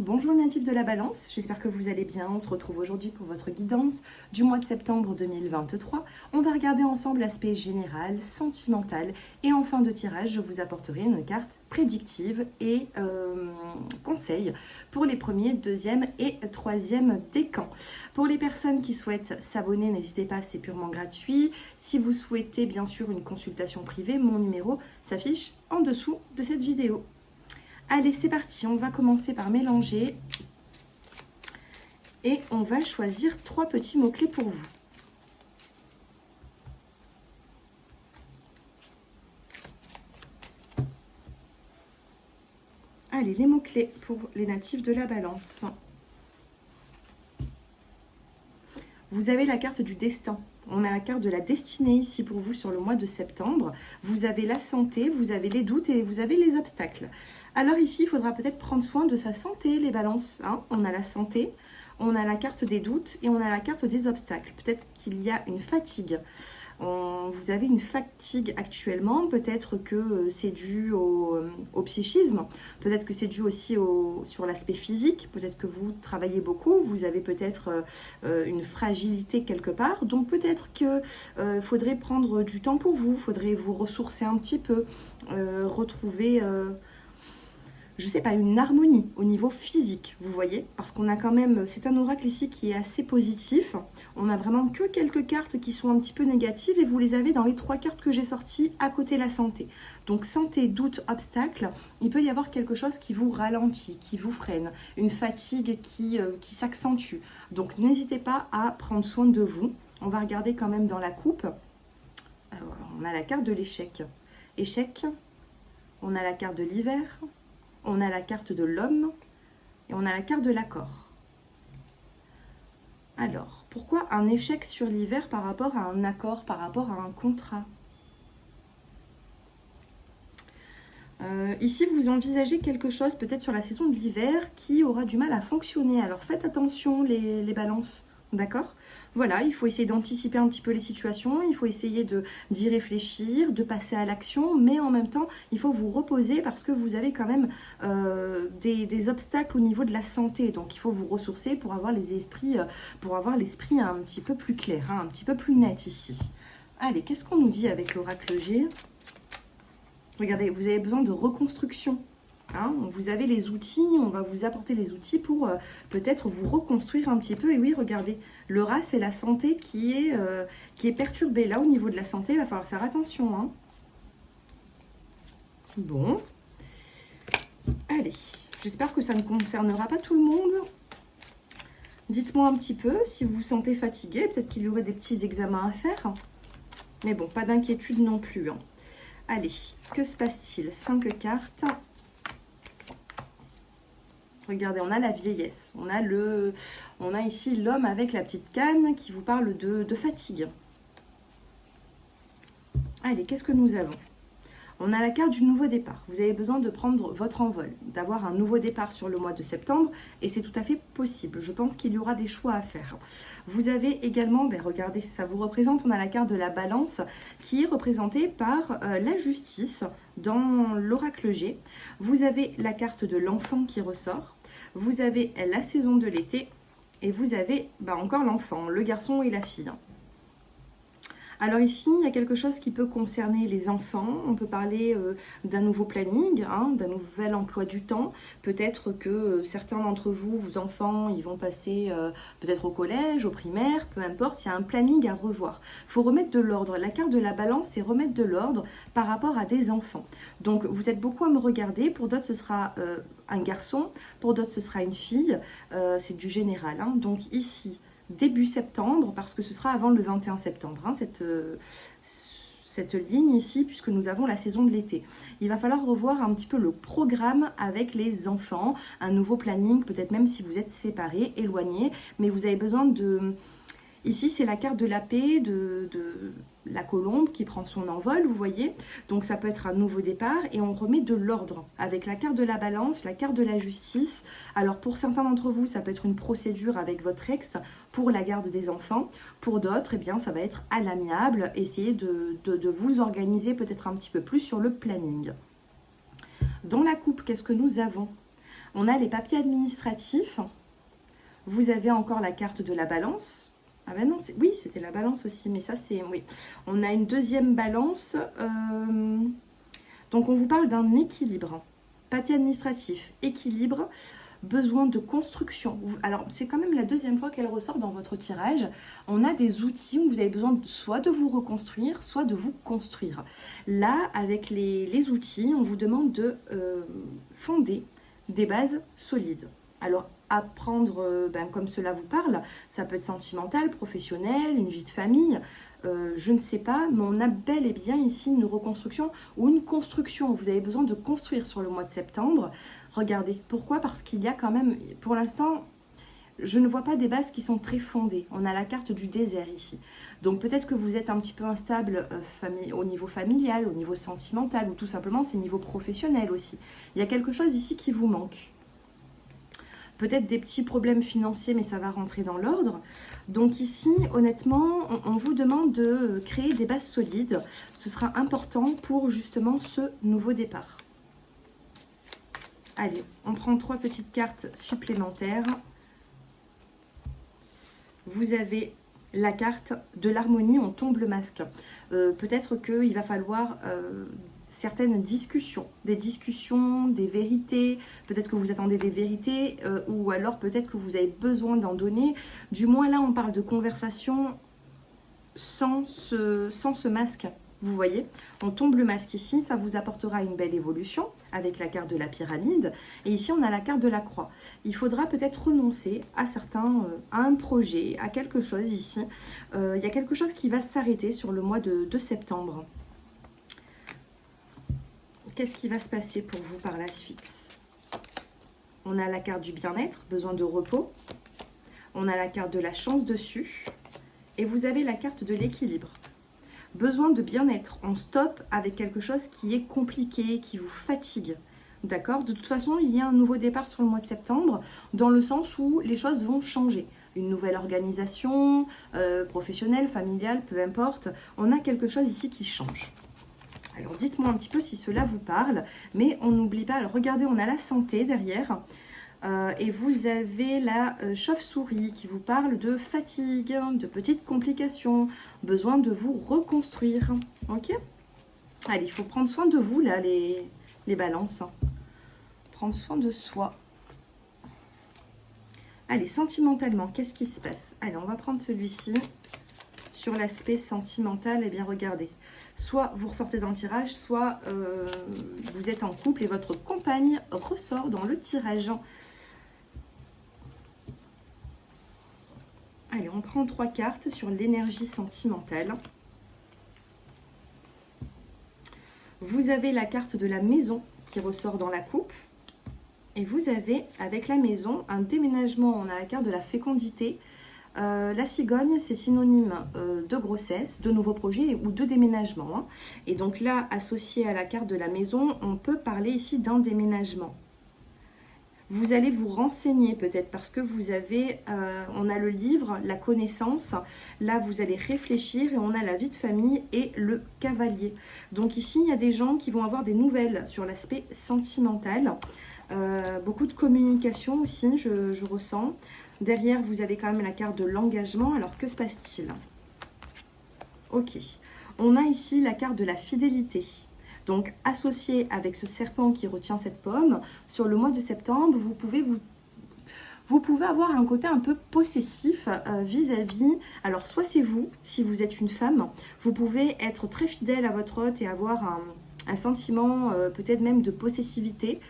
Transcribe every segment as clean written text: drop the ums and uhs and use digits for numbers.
Bonjour natifs de la Balance, j'espère que vous allez bien. On se retrouve aujourd'hui pour votre guidance du mois de septembre 2023. On va regarder ensemble l'aspect général, sentimental et en fin de tirage, je vous apporterai une carte prédictive et conseil pour les premiers, deuxième et troisième décans. Pour les personnes qui souhaitent s'abonner, n'hésitez pas, c'est purement gratuit. Si vous souhaitez bien sûr une consultation privée, mon numéro s'affiche en dessous de cette vidéo. Allez, c'est parti, on va commencer par mélanger et on va choisir 3 petits mots-clés pour vous. Allez, les mots-clés pour les natifs de la Balance. Vous avez la carte du destin. On a la carte de la destinée ici pour vous sur le mois de septembre. Vous avez la santé, vous avez les doutes et vous avez les obstacles. Alors ici, il faudra peut-être prendre soin de sa santé, les balances. On a la santé, on a la carte des doutes et on a la carte des obstacles. Peut-être qu'il y a une fatigue. Vous avez une fatigue actuellement, peut-être que c'est dû au psychisme, peut-être que c'est dû aussi sur l'aspect physique, peut-être que vous travaillez beaucoup, vous avez peut-être une fragilité quelque part, donc peut-être qu'il faudrait prendre du temps pour vous, faudrait vous ressourcer un petit peu, retrouver... je sais pas, une harmonie au niveau physique, vous voyez, parce qu'on a quand même, c'est un oracle ici qui est assez positif, on a vraiment que quelques cartes qui sont un petit peu négatives et vous les avez dans les 3 cartes que j'ai sorties à côté de la santé. Donc santé, doute, obstacle, il peut y avoir quelque chose qui vous ralentit, qui vous freine, une fatigue qui s'accentue. Donc n'hésitez pas à prendre soin de vous. On va regarder quand même dans la coupe. Alors, on a la carte de l'échec. Échec, on a la carte de l'hiver. On a la carte de l'homme et on a la carte de l'accord. Alors, pourquoi un échec sur l'hiver par rapport à un accord, par rapport à un contrat? Ici, vous envisagez quelque chose peut-être sur la saison de l'hiver qui aura du mal à fonctionner. Alors, faites attention les balances, d'accord? Voilà, il faut essayer d'anticiper un petit peu les situations, il faut essayer d'y réfléchir, de passer à l'action, mais en même temps, il faut vous reposer parce que vous avez quand même des obstacles au niveau de la santé. Donc, il faut vous ressourcer pour avoir l'esprit un petit peu plus clair, un petit peu plus net ici. Allez, qu'est-ce qu'on nous dit avec l'oracle G? Regardez, vous avez besoin de reconstruction. Vous avez les outils, on va vous apporter les outils pour peut-être vous reconstruire un petit peu. Et oui, regardez, le rat, c'est la santé qui est perturbée. Là, au niveau de la santé, il va falloir faire attention. Bon. Allez, j'espère que ça ne concernera pas tout le monde. Dites-moi un petit peu si vous vous sentez fatigué. Peut-être qu'il y aurait des petits examens à faire. Mais bon, pas d'inquiétude non plus. Allez, que se passe-t-il? 5 cartes. Regardez, on a la vieillesse, on a ici l'homme avec la petite canne qui vous parle de fatigue. Allez, qu'est-ce que nous avons? On a la carte du nouveau départ. Vous avez besoin de prendre votre envol, d'avoir un nouveau départ sur le mois de septembre et c'est tout à fait possible. Je pense qu'il y aura des choix à faire. Vous avez également, regardez, ça vous représente, on a la carte de la balance qui est représentée par la justice dans l'oracle G. Vous avez la carte de l'enfant qui ressort. Vous avez la saison de l'été et vous avez encore l'enfant, le garçon et la fille. Alors ici, il y a quelque chose qui peut concerner les enfants. On peut parler d'un nouveau planning, d'un nouvel emploi du temps. Peut-être que certains d'entre vous, vos enfants, ils vont passer peut-être au collège, au primaire, peu importe. Il y a un planning à revoir. Il faut remettre de l'ordre. La carte de la balance, c'est remettre de l'ordre par rapport à des enfants. Donc, vous êtes beaucoup à me regarder. Pour d'autres, ce sera un garçon. Pour d'autres, ce sera une fille. C'est du général. Donc ici... début septembre, parce que ce sera avant le 21 septembre, cette ligne ici, puisque nous avons la saison de l'été. Il va falloir revoir un petit peu le programme avec les enfants, un nouveau planning, peut-être même si vous êtes séparés, éloignés, mais vous avez besoin de... Ici, c'est la carte de la paix, de la colombe qui prend son envol, vous voyez. Donc, ça peut être un nouveau départ et on remet de l'ordre avec la carte de la balance, la carte de la justice. Alors, pour certains d'entre vous, ça peut être une procédure avec votre ex pour la garde des enfants. Pour d'autres, eh bien, ça va être à l'amiable. Essayez de vous organiser peut-être un petit peu plus sur le planning. Dans la coupe, qu'est-ce que nous avons ? On a les papiers administratifs. Vous avez encore la carte de la balance. Ah ben non, oui, c'était la balance aussi, mais ça c'est... Oui. On a une deuxième balance. Donc on vous parle d'un équilibre. Papier administratif, équilibre, besoin de construction. Alors c'est quand même la deuxième fois qu'elle ressort dans votre tirage. On a des outils où vous avez besoin soit de vous reconstruire, soit de vous construire. Là, avec les outils, on vous demande de fonder des bases solides. Alors, apprendre comme cela vous parle, ça peut être sentimental, professionnel, une vie de famille, je ne sais pas, mais on a bel et bien ici une reconstruction ou une construction. Vous avez besoin de construire sur le mois de septembre. Regardez, pourquoi? Parce qu'il y a quand même, pour l'instant, je ne vois pas des bases qui sont très fondées. On a la carte du désert ici. Donc peut-être que vous êtes un petit peu instable au niveau familial, au niveau sentimental, ou tout simplement c'est niveau professionnel aussi. Il y a quelque chose ici qui vous manque. Peut-être des petits problèmes financiers, mais ça va rentrer dans l'ordre. Donc ici, honnêtement, on vous demande de créer des bases solides. Ce sera important pour justement ce nouveau départ. Allez, on prend 3 petites cartes supplémentaires. Vous avez la carte de l'harmonie, on tombe le masque. Peut-être qu'il va falloir... certaines discussions, des vérités, peut-être que vous attendez des vérités ou alors peut-être que vous avez besoin d'en donner. Du moins là, on parle de conversation sans ce masque, vous voyez. On tombe le masque ici, ça vous apportera une belle évolution avec la carte de la pyramide. Et ici, on a la carte de la croix. Il faudra peut-être renoncer à à un projet, à quelque chose ici. Il y a quelque chose qui va s'arrêter sur le mois de septembre. Qu'est-ce qui va se passer pour vous par la suite? On a la carte du bien-être, besoin de repos. On a la carte de la chance dessus. Et vous avez la carte de l'équilibre. Besoin de bien-être. On stoppe avec quelque chose qui est compliqué, qui vous fatigue. D'accord? De toute façon, il y a un nouveau départ sur le mois de septembre, dans le sens où les choses vont changer. Une nouvelle organisation, professionnelle, familiale, peu importe. On a quelque chose ici qui change. Alors, dites-moi un petit peu si cela vous parle, mais on n'oublie pas, alors regardez, on a la santé derrière, et vous avez la chauve-souris qui vous parle de fatigue, de petites complications, besoin de vous reconstruire, ok? Allez, il faut prendre soin de vous, là, les balances, prendre soin de soi. Allez, sentimentalement, qu'est-ce qui se passe? Allez, on va prendre celui-ci, sur l'aspect sentimental, eh bien, regardez. Soit vous ressortez dans le tirage, soit vous êtes en couple et votre compagne ressort dans le tirage. Allez, on prend 3 cartes sur l'énergie sentimentale. Vous avez la carte de la maison qui ressort dans la coupe. Et vous avez, avec la maison, un déménagement. On a la carte de la fécondité. La cigogne, c'est synonyme de grossesse, de nouveaux projets ou de déménagement. Hein. Et donc là, associé à la carte de la maison, on peut parler ici d'un déménagement. Vous allez vous renseigner peut-être parce que vous avez, on a le livre, la connaissance. Là, vous allez réfléchir et on a la vie de famille et le cavalier. Donc ici, il y a des gens qui vont avoir des nouvelles sur l'aspect sentimental. Beaucoup de communication aussi, je ressens. Derrière, vous avez quand même la carte de l'engagement. Alors, que se passe-t-il? Ok. On a ici la carte de la fidélité. Donc, associé avec ce serpent qui retient cette pomme, sur le mois de septembre, vous pouvez avoir un côté un peu possessif vis-à-vis. Alors, soit c'est vous, si vous êtes une femme, vous pouvez être très fidèle à votre hôte et avoir un sentiment peut-être même de possessivité.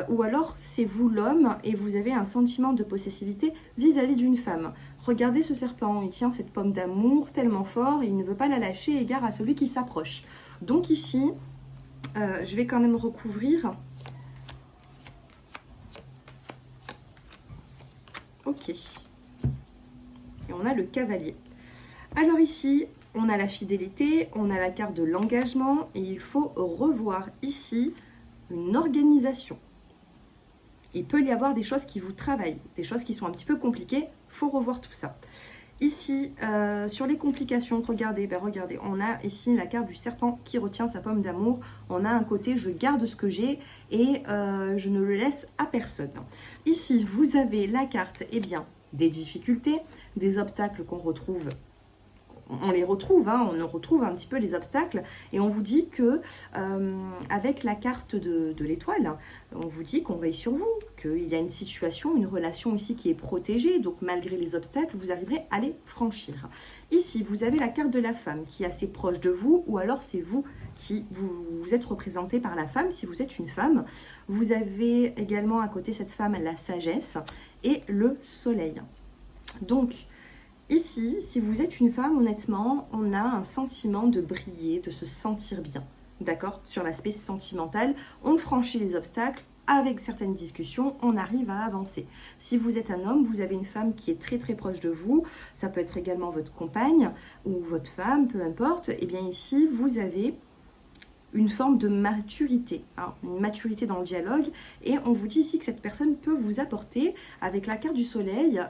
Ou alors c'est vous l'homme et vous avez un sentiment de possessivité vis-à-vis d'une femme. Regardez ce serpent, il tient cette pomme d'amour tellement fort et il ne veut pas la lâcher égard à celui qui s'approche. Donc ici, je vais quand même recouvrir. Ok. Et on a le cavalier. Alors ici, on a la fidélité, on a la carte de l'engagement et il faut revoir ici une organisation. Il peut y avoir des choses qui vous travaillent, des choses qui sont un petit peu compliquées, il faut revoir tout ça. Ici, sur les complications, regardez, regardez, on a ici la carte du serpent qui retient sa pomme d'amour. On a un côté, je garde ce que j'ai et je ne le laisse à personne. Ici, vous avez la carte, eh bien, des difficultés, des obstacles qu'on retrouve. On les retrouve, hein, on retrouve un petit peu les obstacles et on vous dit que avec la carte de l'étoile, on vous dit qu'on veille sur vous, qu'il y a une situation, une relation ici qui est protégée, donc malgré les obstacles, vous arriverez à les franchir. Ici, vous avez la carte de la femme qui est assez proche de vous, ou alors c'est vous qui vous êtes représenté par la femme, si vous êtes une femme. Vous avez également à côté cette femme la sagesse et le soleil. Donc, ici, si vous êtes une femme, honnêtement, on a un sentiment de briller, de se sentir bien. D'accord? Sur l'aspect sentimental, on franchit les obstacles. Avec certaines discussions, on arrive à avancer. Si vous êtes un homme, vous avez une femme qui est très très proche de vous. Ça peut être également votre compagne ou votre femme, peu importe. Et bien ici, vous avez une forme de maturité, hein, une maturité dans le dialogue. Et on vous dit ici que cette personne peut vous apporter, avec la carte du soleil,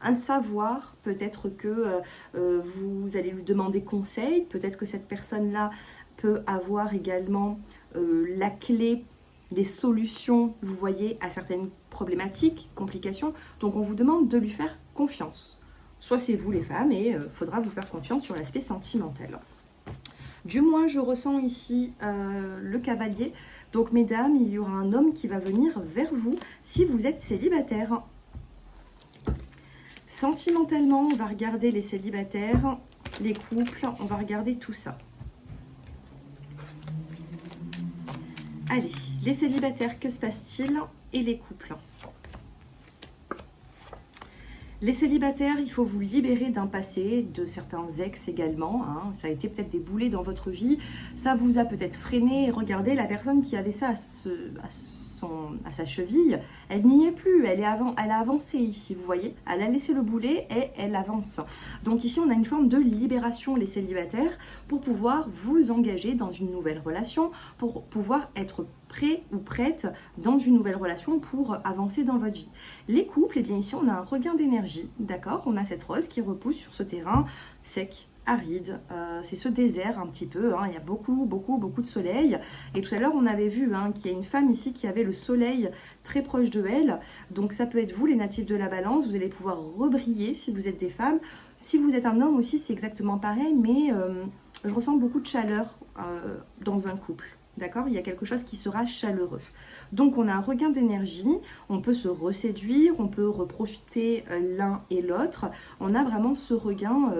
un savoir, peut-être que vous allez lui demander conseil, peut-être que cette personne-là peut avoir également la clé, des solutions, vous voyez, à certaines problématiques, complications. Donc on vous demande de lui faire confiance. Soit c'est vous les femmes et faudra vous faire confiance sur l'aspect sentimental. Du moins, je ressens ici le cavalier. Donc mesdames, il y aura un homme qui va venir vers vous si vous êtes célibataire. Sentimentalement, on va regarder les célibataires, les couples, on va regarder tout ça. Allez, les célibataires, que se passe-t-il? Et les couples. Les célibataires, il faut vous libérer d'un passé, de certains ex également. Hein. Ça a été peut-être des boulets dans votre vie. Ça vous a peut-être freiné. Regardez, la personne qui avait ça à sa cheville, elle n'y est plus, elle a avancé ici, vous voyez, elle a laissé le boulet et elle avance. Donc ici on a une forme de libération, les célibataires, pour pouvoir vous engager dans une nouvelle relation, pour pouvoir être prêt ou prête dans une nouvelle relation pour avancer dans votre vie. Les couples, eh bien ici on a un regain d'énergie, d'accord, on a cette rose qui repousse sur ce terrain sec, aride, c'est ce désert un petit peu, hein. Il y a beaucoup de soleil, et tout à l'heure on avait vu qu'il y a une femme ici qui avait le soleil très proche de elle, donc ça peut être vous les natifs de la balance, vous allez pouvoir rebriller si vous êtes des femmes. Si vous êtes un homme aussi c'est exactement pareil, mais je ressens beaucoup de chaleur dans un couple. D'accord? Il y a quelque chose qui sera chaleureux. Donc on a un regain d'énergie, on peut se reséduire, on peut reprofiter l'un et l'autre. On a vraiment ce regain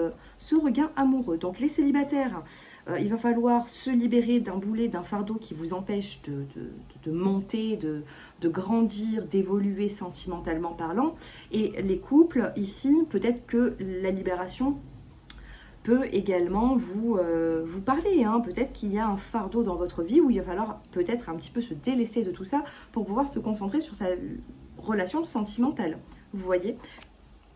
amoureux. Donc les célibataires, il va falloir se libérer d'un boulet, d'un fardeau qui vous empêche de monter, de grandir, d'évoluer sentimentalement parlant. Et les couples, ici, peut-être que la libération peut également vous parler. Hein. Peut-être qu'il y a un fardeau dans votre vie où il va falloir peut-être un petit peu se délaisser de tout ça pour pouvoir se concentrer sur sa relation sentimentale. Vous voyez,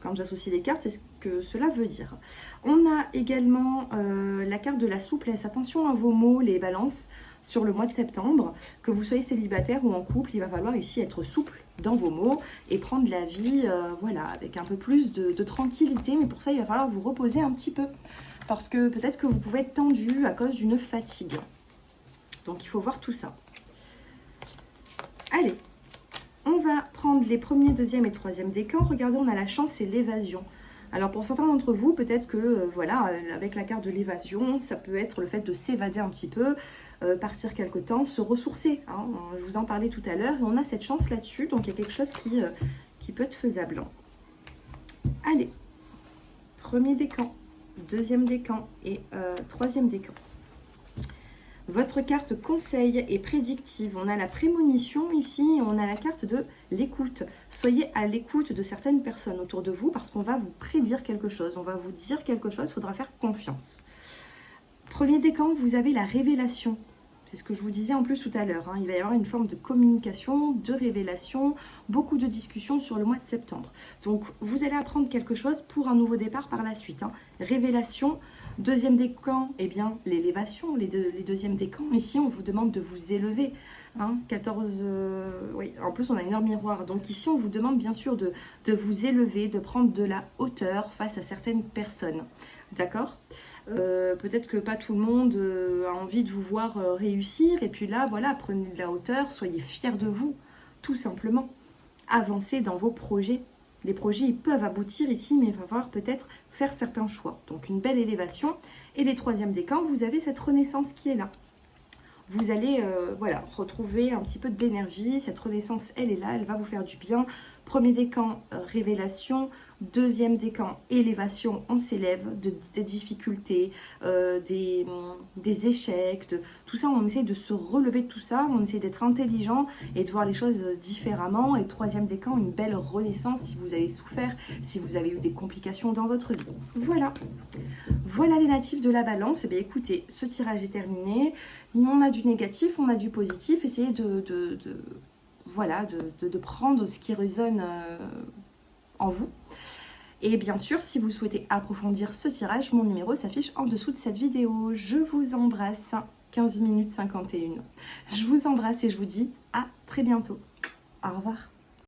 quand j'associe les cartes, c'est ce que cela veut dire. On a également la carte de la souplesse. Attention à vos mots, les balances, sur le mois de septembre. Que vous soyez célibataire ou en couple, il va falloir ici être souple dans vos mots et prendre la vie voilà, avec un peu plus de tranquillité. Mais pour ça, il va falloir vous reposer un petit peu. Parce que peut-être que vous pouvez être tendu à cause d'une fatigue. Donc, il faut voir tout ça. Allez, on va prendre les premiers, deuxième et troisième décans. Regardez, on a la chance et l'évasion. Alors, pour certains d'entre vous, peut-être que, voilà, avec la carte de l'évasion, ça peut être le fait de s'évader un petit peu, partir quelque temps, se ressourcer. Hein. Je vous en parlais tout à l'heure. Et on a cette chance là-dessus. Donc, il y a quelque chose qui peut être faisable. Allez, premier décan, deuxième décan et troisième décan. Votre carte conseil est prédictive. On a la prémonition ici et on a la carte de l'écoute. Soyez à l'écoute de certaines personnes autour de vous parce qu'on va vous prédire quelque chose. On va vous dire quelque chose, il faudra faire confiance. Premier décan, vous avez la révélation. C'est ce que je vous disais en plus tout à l'heure. Il va y avoir une forme de communication, de révélation, beaucoup de discussions sur le mois de septembre. Donc, vous allez apprendre quelque chose pour un nouveau départ par la suite. Révélation. Deuxième décan, eh bien, l'élévation, les deuxièmes décans. Ici, on vous demande de vous élever. Hein, 14, oui, en plus on a une heure miroir. Donc ici, on vous demande bien sûr de vous élever, de prendre de la hauteur face à certaines personnes. D'accord? Peut-être que pas tout le monde a envie de vous voir réussir. Et puis là, voilà, prenez de la hauteur, soyez fiers de vous, tout simplement. Avancez dans vos projets. Les projets, ils peuvent aboutir ici, mais il va falloir peut-être faire certains choix. Donc une belle élévation. Et les troisièmes décans, vous avez cette renaissance qui est là. Vous allez voilà, retrouver un petit peu d'énergie. Cette renaissance, elle est là, elle va vous faire du bien. Premier décan, révélation. Deuxième décan, élévation, on s'élève des difficultés, des échecs, tout ça, on essaie de se relever de tout ça, on essaie d'être intelligent et de voir les choses différemment. Et troisième décan, une belle renaissance si vous avez souffert, si vous avez eu des complications dans votre vie. Voilà. Voilà les natifs de la balance. Eh bien, écoutez, ce tirage est terminé. On a du négatif, on a du positif. Essayez voilà, de prendre ce qui résonne en vous. Et bien sûr, si vous souhaitez approfondir ce tirage, mon numéro s'affiche en dessous de cette vidéo. Je vous embrasse. 15 minutes 51. Je vous embrasse et je vous dis à très bientôt. Au revoir.